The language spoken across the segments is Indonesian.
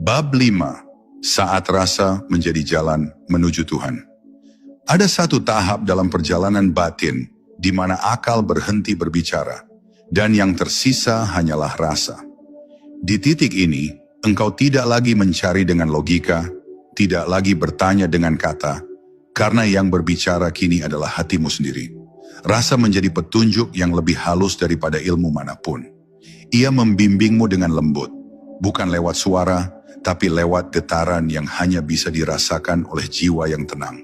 Bab 5. Saat rasa menjadi jalan menuju Tuhan. Ada satu tahap dalam perjalanan batin di mana akal berhenti berbicara, dan yang tersisa hanyalah rasa. Di titik ini, engkau tidak lagi mencari dengan logika, tidak lagi bertanya dengan kata, karena yang berbicara kini adalah hatimu sendiri. Rasa menjadi petunjuk yang lebih halus daripada ilmu manapun. Ia membimbingmu dengan lembut, bukan lewat suara, tapi lewat getaran yang hanya bisa dirasakan oleh jiwa yang tenang.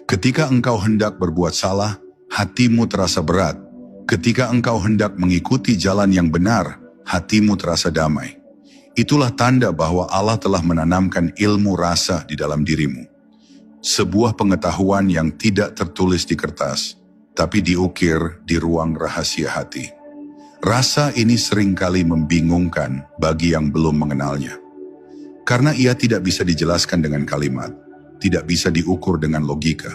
Ketika engkau hendak berbuat salah, hatimu terasa berat. Ketika engkau hendak mengikuti jalan yang benar, hatimu terasa damai. Itulah tanda bahwa Allah telah menanamkan ilmu rasa di dalam dirimu. Sebuah pengetahuan yang tidak tertulis di kertas, tapi diukir di ruang rahasia hati. Rasa ini seringkali membingungkan bagi yang belum mengenalnya. Karena ia tidak bisa dijelaskan dengan kalimat, tidak bisa diukur dengan logika.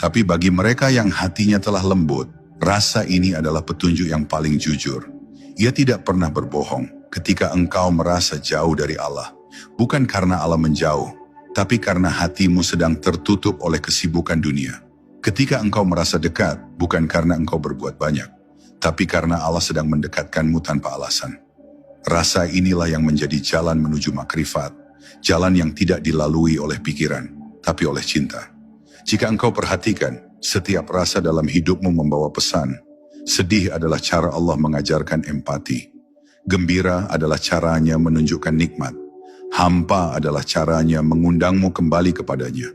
Tapi bagi mereka yang hatinya telah lembut, rasa ini adalah petunjuk yang paling jujur. Ia tidak pernah berbohong ketika engkau merasa jauh dari Allah. Bukan karena Allah menjauh, tapi karena hatimu sedang tertutup oleh kesibukan dunia. Ketika engkau merasa dekat, bukan karena engkau berbuat banyak, tapi karena Allah sedang mendekatkanmu tanpa alasan. Rasa inilah yang menjadi jalan menuju makrifat, jalan yang tidak dilalui oleh pikiran, tapi oleh cinta. Jika engkau perhatikan, setiap rasa dalam hidupmu membawa pesan. Sedih adalah cara Allah mengajarkan empati. Gembira adalah caranya menunjukkan nikmat. Hampa adalah caranya mengundangmu kembali kepadanya.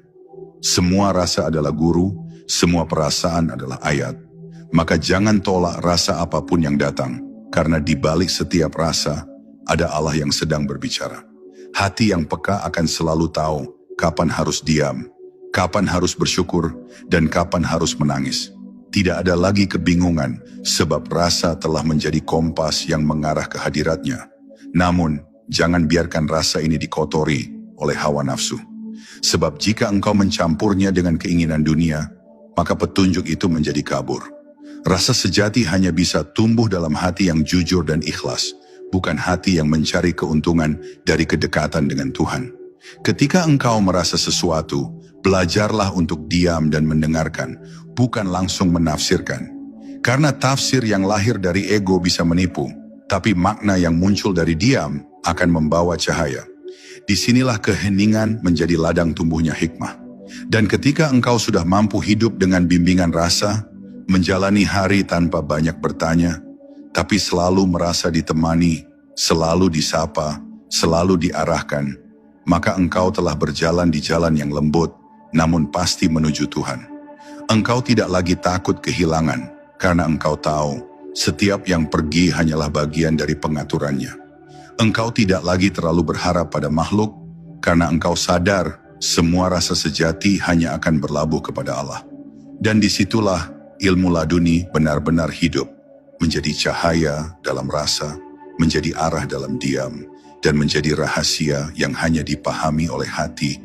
Semua rasa adalah guru, semua perasaan adalah ayat. Maka jangan tolak rasa apapun yang datang. Karena di balik setiap rasa, ada Allah yang sedang berbicara. Hati yang peka akan selalu tahu kapan harus diam, kapan harus bersyukur, dan kapan harus menangis. Tidak ada lagi kebingungan, sebab rasa telah menjadi kompas yang mengarah ke hadiratnya. Namun, jangan biarkan rasa ini dikotori oleh hawa nafsu. Sebab jika engkau mencampurnya dengan keinginan dunia, maka petunjuk itu menjadi kabur. Rasa sejati hanya bisa tumbuh dalam hati yang jujur dan ikhlas, bukan hati yang mencari keuntungan dari kedekatan dengan Tuhan. Ketika engkau merasa sesuatu, belajarlah untuk diam dan mendengarkan, bukan langsung menafsirkan. Karena tafsir yang lahir dari ego bisa menipu, tapi makna yang muncul dari diam akan membawa cahaya. Disinilah keheningan menjadi ladang tumbuhnya hikmah. Dan ketika engkau sudah mampu hidup dengan bimbingan rasa, menjalani hari tanpa banyak bertanya, tapi selalu merasa ditemani, selalu disapa, selalu diarahkan, maka engkau telah berjalan di jalan yang lembut, namun pasti menuju Tuhan. Engkau tidak lagi takut kehilangan, karena engkau tahu, setiap yang pergi hanyalah bagian dari pengaturannya. Engkau tidak lagi terlalu berharap pada makhluk, karena engkau sadar, semua rasa sejati hanya akan berlabuh kepada Allah. Dan disitulah, ilmu laduni benar-benar hidup, menjadi cahaya dalam rasa, menjadi arah dalam diam, dan menjadi rahasia yang hanya dipahami oleh hati